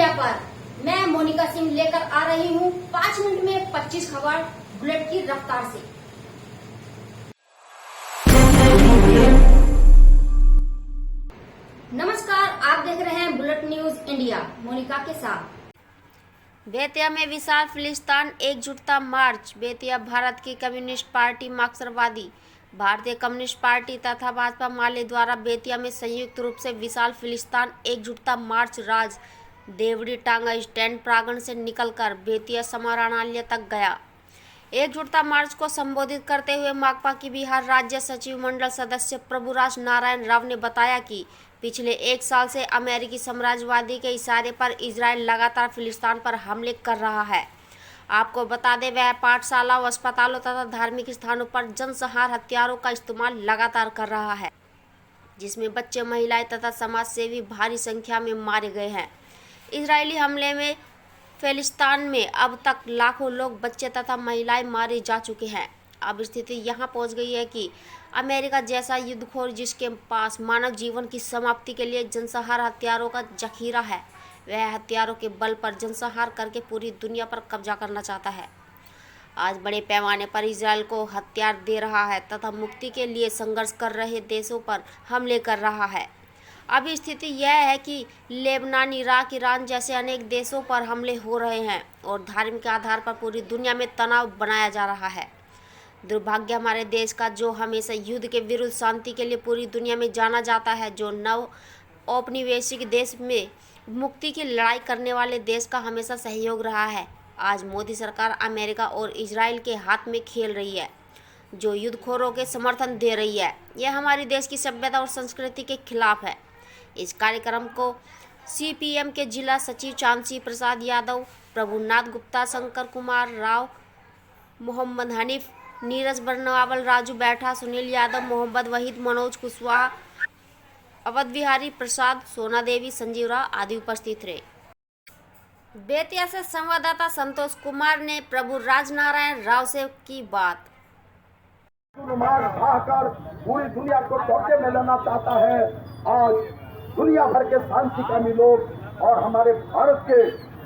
Media पर मैं मोनिका सिंह लेकर आ रही हूँ 5 मिनट में 25 खबर बुलेट की रफ्तार से। नमस्कार, आप देख रहे हैं बुलेट न्यूज इंडिया मोनिका के साथ। बेतिया में विशाल फिलिस्तीन एकजुटता मार्च। बेतिया भारत की कम्युनिस्ट पार्टी मार्क्सवादी भारतीय कम्युनिस्ट पार्टी तथा भाजपा माले द्वारा बेतिया में संयुक्त रूप से विशाल फिलिस्तीन एकजुटता मार्च राज देवड़ी टांगा स्टैंड प्रांगण से निकलकर बेतिया समाहरणालय तक गया। एकजुटता मार्च को संबोधित करते हुए माकपा की बिहार राज्य सचिव मंडल सदस्य प्रभुराज नारायण राव ने बताया कि पिछले 1 साल से अमेरिकी साम्राज्यवादी के इशारे पर इजराइल लगातार फिलिस्तीन पर हमले कर रहा है। आपको बता दें, वह पाठशालाओं, अस्पतालों तथा धार्मिक स्थानों पर जनसंहार हथियारों का इस्तेमाल लगातार कर रहा है, जिसमें बच्चे, महिलाएं तथा समाज सेवी भारी संख्या में मारे गए हैं। इजरायली हमले में फिलिस्तीन में अब तक लाखों लोग, बच्चे तथा महिलाएं मारे जा चुके हैं। अब स्थिति यहाँ पहुँच गई है कि अमेरिका जैसा युद्धखोर, जिसके पास मानव जीवन की समाप्ति के लिए जनसंहार हथियारों का जखीरा है, वह हथियारों के बल पर जनसंहार करके पूरी दुनिया पर कब्जा करना चाहता है। आज बड़े पैमाने पर इजराइल को हथियार दे रहा है तथा मुक्ति के लिए संघर्ष कर रहे देशों पर हमले कर रहा है। अब स्थिति यह है कि लेबनान, इराक, ईरान जैसे अनेक देशों पर हमले हो रहे हैं और धार्मिक आधार पर पूरी दुनिया में तनाव बनाया जा रहा है। दुर्भाग्य हमारे देश का, जो हमेशा युद्ध के विरुद्ध शांति के लिए पूरी दुनिया में जाना जाता है, जो नव औपनिवेशिक देश में मुक्ति की लड़ाई करने वाले देश का हमेशा सहयोग रहा है, आज मोदी सरकार अमेरिका और इजराइल के हाथ में खेल रही है, जो युद्धखोरों के समर्थन दे रही है। यह हमारे देश की सभ्यता और संस्कृति के खिलाफ है। इस कार्यक्रम को सीपीएम के जिला सचिव चांसी प्रसाद यादव, प्रभुनाथ गुप्ता, शंकर कुमार राव, मोहम्मद हनीफ, नीरज बर्नवाल, राजू बैठा, सुनील यादव, मोहम्मद वहीद, मनोज कुशवाहा, अवध बिहारी प्रसाद, सोना देवी, संजीव राव आदि उपस्थित रहे। बेतिया से संवाददाता संतोष कुमार ने प्रभु राजनारायण राव से की बात। खाकर पूरी दुनिया को कब्जे में लेना चाहता है। आज दुनिया भर के शांतिकामी लोग और हमारे भारत के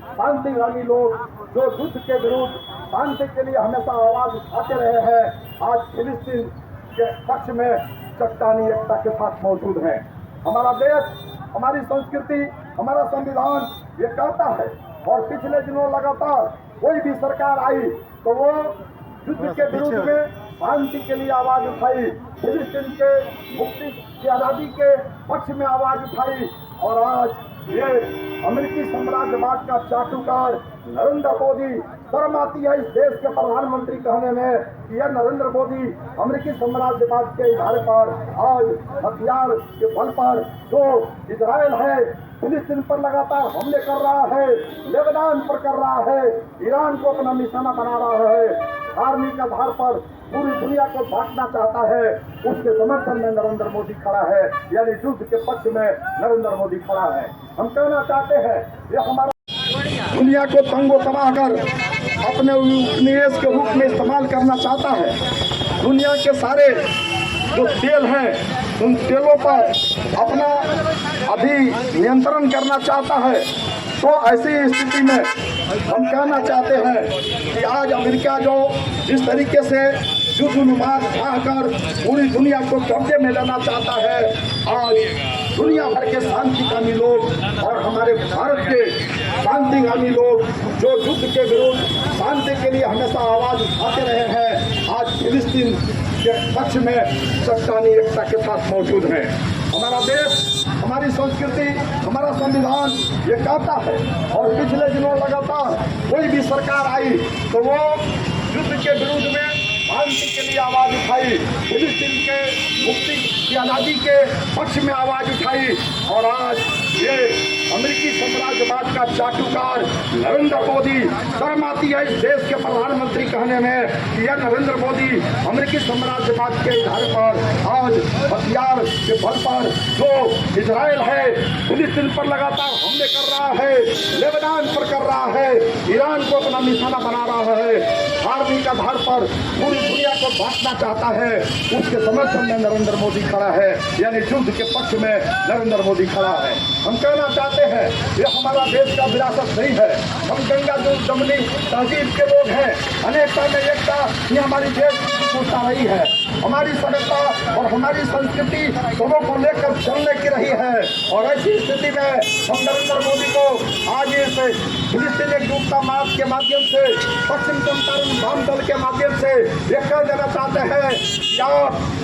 शांतिकामी लोग, जो युद्ध के विरुद्ध शांति के लिए हमेशा आवाज उठाते रहे हैं, आज फिलिस्तीन के पक्ष में चट्टानी एकता के साथ मौजूद हैं। हमारा देश, हमारी संस्कृति, हमारा संविधान ये कहता है, और पिछले दिनों लगातार कोई भी सरकार आई तो वो युद्ध के विरुद्ध में शांति के लिए आवाज उठाई, फिलिस्तीन के मुक्ति की आजादी के पक्ष में आवाज उठाई। और आज ये अमेरिकी साम्राज्यवाद का चाटुकार नरेंद्र मोदी, शर्म आती है इस देश के प्रधानमंत्री कहने में कि यह नरेंद्र मोदी अमेरिकी साम्राज्यवाद के आधार पर आज हथियार के बल पर जो इजराइल है फिलिस्तीन पर लगातार हमले कर रहा है, लेबनान पर कर रहा है, ईरान को अपना निशाना बना रहा है, धार्मिक आधार पर पूरी दुनिया को बांटना चाहता है। उसके समर्थन में नरेंद्र मोदी खड़ा है, यानी युद्ध के पक्ष में नरेंद्र मोदी खड़ा है। हम कहना चाहते हैं, ये हमारा दुनिया को तंगो तबाह कर अपने उपनिवेश के रूप में इस्तेमाल करना चाहता है। दुनिया के सारे जो तेल हैं, उन तेलों पर अपना अभी नियंत्रण करना चाहता है। तो ऐसी स्थिति में हम कहना चाहते हैं कि आज अमेरिका जो जिस तरीके से युद्ध उन्माद कर पूरी दुनिया को कब्जे में लेना चाहता है, आज दुनिया भर के शांतिकामी लोग और हमारे भारत के शांतिकामी लोग, जो युद्ध के विरुद्ध शांति के लिए हमेशा आवाज उठाते रहे हैं, आज फिलिस्तीन के पक्ष में चट्टानी एकता के साथ मौजूद हैं। हमारा देश, हमारी संस्कृति, हमारा संविधान ये कहता है, और पिछले दिनों लगातार कोई भी सरकार आई तो वो युद्ध के विरुद्ध में शांति के लिए आवाज उठाई, फिलिस्तीन के मुक्ति की आजादी के पक्ष में आवाज उठाई। और आज ये अमेरिकी साम्राज्यवाद का चाटुकार नरेंद्र मोदी, शर्म आती है इस देश के प्रधानमंत्री कहने में कि यह नरेंद्र मोदी अमेरिकी साम्राज्यवाद के आधार पर आज हथियार के बल पर जो इजराइल है फिलिस्तीन पर लगातार हमले कर रहा है, लेबनान पर कर रहा है, ईरान को अपना निशाना बना रहा है, धार्मिक आधार पर पूरी दुनिया को बांटना चाहता है, उसके समर्थन में नरेंद्र मोदी खड़ा है, यानी युद्ध के पक्ष में नरेंद्र मोदी खड़ा है। हम कहना चाहते हैं ये हमारा देश का विरासत नहीं है। हम गंगा जमुनी तहजीब के लोग हैं, अनेकता में एकता ये हमारी देश पूछता रही है। हमारी सभ्यता और हमारी संस्कृति दोनों को लेकर चलने की रही है, और ऐसी स्थिति में हम नरेंद्र मोदी को आज इस फिलिस्तीन एकजुटता मार्च के माध्यम से, पश्चिम चंपारण वाम दल के माध्यम से ये कह देना चाहते हैं क्या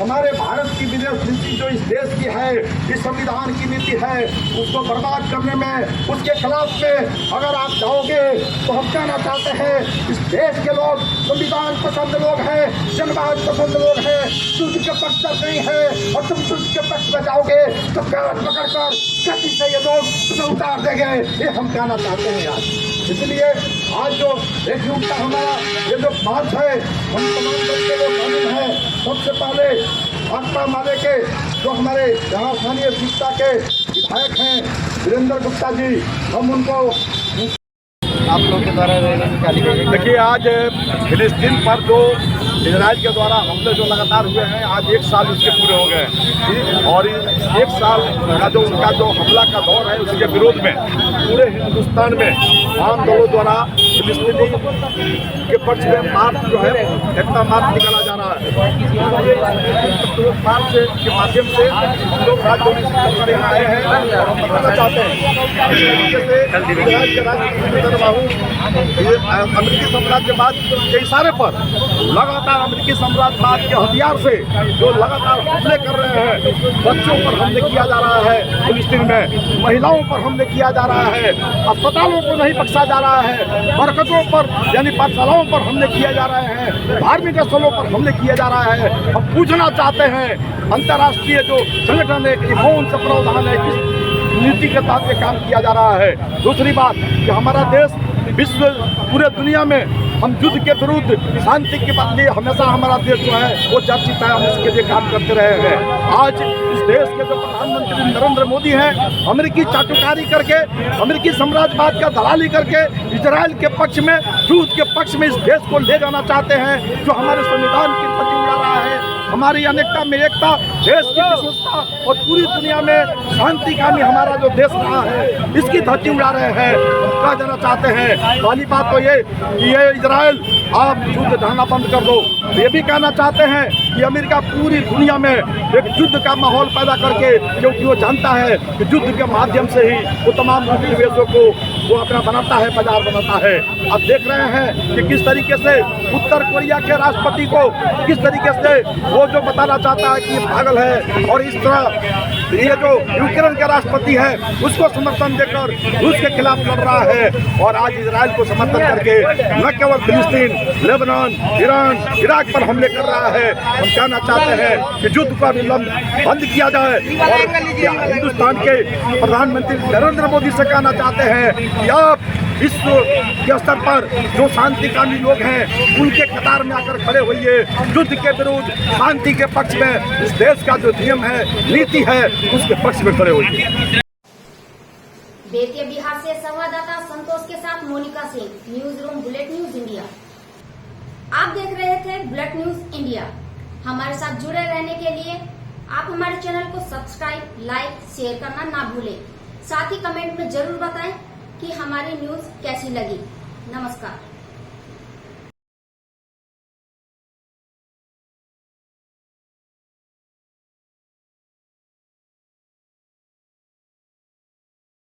हमारे भारत की विदेश नीति जो इस देश की है, इस संविधान की नीति है, उसको बर्बाद करने में, उसके खिलाफ में अगर आप जाओगे तो हम कहना चाहते हैं इस देश के लोग संविधान पसंद लोग हैं, जनवाद पसंद लोग हैं, युद्ध के पक्ष नहीं है, और तुम युद्ध के पक्ष में जाओगे तो कान पकड़कर गति से ये लोग तुम्हें उतार देंगे, ये हम कहना चाहते हैं आज। इसलिए आज जो एकजुटता हमारा ये जो मार्च है, हम तमाम बच्चे लोग शामिल हैं। सबसे पहले भाजपा माले के जो हमारे यहाँ स्थानीय शिक्षा के विधायक हैं वीरेंद्र गुप्ता जी, हम उनको आप लोग के द्वारा रैली निकाली गई। देखिए, आज फिलिस्तीन पर जो इजराइल के द्वारा हमले जो लगातार हुए हैं, आज 1 साल उसके पूरे हो गए हैं, और 1 साल का जो उनका जो हमला का दौर है उसके विरोध में पूरे हिंदुस्तान में आम दलों द्वारा फिलिस्तीनी के पक्ष में मार्च जो है, एकता मार्च निकाला जा रहा है। मार्च के माध्यम से हम लोग राज्य आए हैं और हम बताना चाहते हैं अमेरिकी साम्राज्यवाद के इशारे पर लगातार अमेरिकी साम्राज्यवाद के हथियार से जो लगातार हमले कर रहे हैं, बच्चों पर हमले किया जा रहा है, फिलिस्तीन में महिलाओं पर हमले किया जा रहा है, अस्पतालों को नहीं बख्शा जा रहा है, बरकतों पर यानी पाठशालाओं पर हमले किए जा रहे हैं, धार्मिक स्थलों पर हमले किया जा रहा है। हम पूछना चाहते हैं अंतर्राष्ट्रीय जो संगठन है कि कौन सा प्रावधान है, किस नीति के तहत ये काम किया जा रहा है। दूसरी बात कि हमारा देश विश्व पूरे दुनिया में हम युद्ध के विरुद्ध शांति के लिए हमेशा हमारा देश जो है वो चर्चित है, हम इसके लिए काम करते रहे हैं। आज इस देश के जो प्रधानमंत्री नरेंद्र मोदी हैं, अमेरिकी चाटुकारी करके, अमेरिकी साम्राज्यवाद का दलाली करके इजराइल के पक्ष में, युद्ध के पक्ष में इस देश को ले जाना चाहते हैं, जो हमारे संविधान की ध्वजा उड़ा रहा है, हमारी अनेकता में एकता, देश की विशेषता और पूरी दुनिया में शांतिकामी हमारा जो देश रहा है इसकी धज्जी उड़ा रहे हैं। हम कह देना चाहते हैं पहली बात तो ये कि ये इजराइल आप युद्ध ढाना बंद कर दो। ये भी कहना चाहते हैं कि अमेरिका पूरी दुनिया में एक युद्ध का माहौल पैदा करके, क्योंकि वो जानता है कि युद्ध के माध्यम से ही वो तमाम निवेशों को वो अपना बनाता है, बाजार बनाता है। अब देख रहे हैं कि किस तरीके से उत्तर कोरिया के राष्ट्रपति को किस तरीके से वो जो बताना चाहता है कि ये पागल है, और इस तरह ये जो यूक्रेन के राष्ट्रपति है उसको समर्थन देकर रूस के खिलाफ लड़ रहा है, और आज इजराइल को समर्थन करके न केवल फिलिस्तीन, लेबनान, ईरान, इराक पर हमले कर रहा है। हम कहना चाहते हैं कि युद्ध का विलंब बंद किया जाए, और हिंदुस्तान के प्रधानमंत्री नरेंद्र मोदी से कहना चाहते हैं कि आप विश्व के स्तर पर जो शांतिकामी लोग हैं उनके कतार में आकर खड़े होइए, युद्ध के विरुद्ध शांति के पक्ष में इस देश का जो नियम है, नीति है, उसके पक्ष में खड़े होइए। बेतिया बिहार से संवाददाता संतोष के साथ Monika Singh, news room bullet news India. आप देख रहे थे बुलेट न्यूज इंडिया। हमारे साथ जुड़े रहने के लिए आप हमारे चैनल को सब्सक्राइब, लाइक, शेयर करना ना भूलें। साथ ही कमेंट में जरूर बताएं कि हमारी न्यूज कैसी लगी। नमस्कार।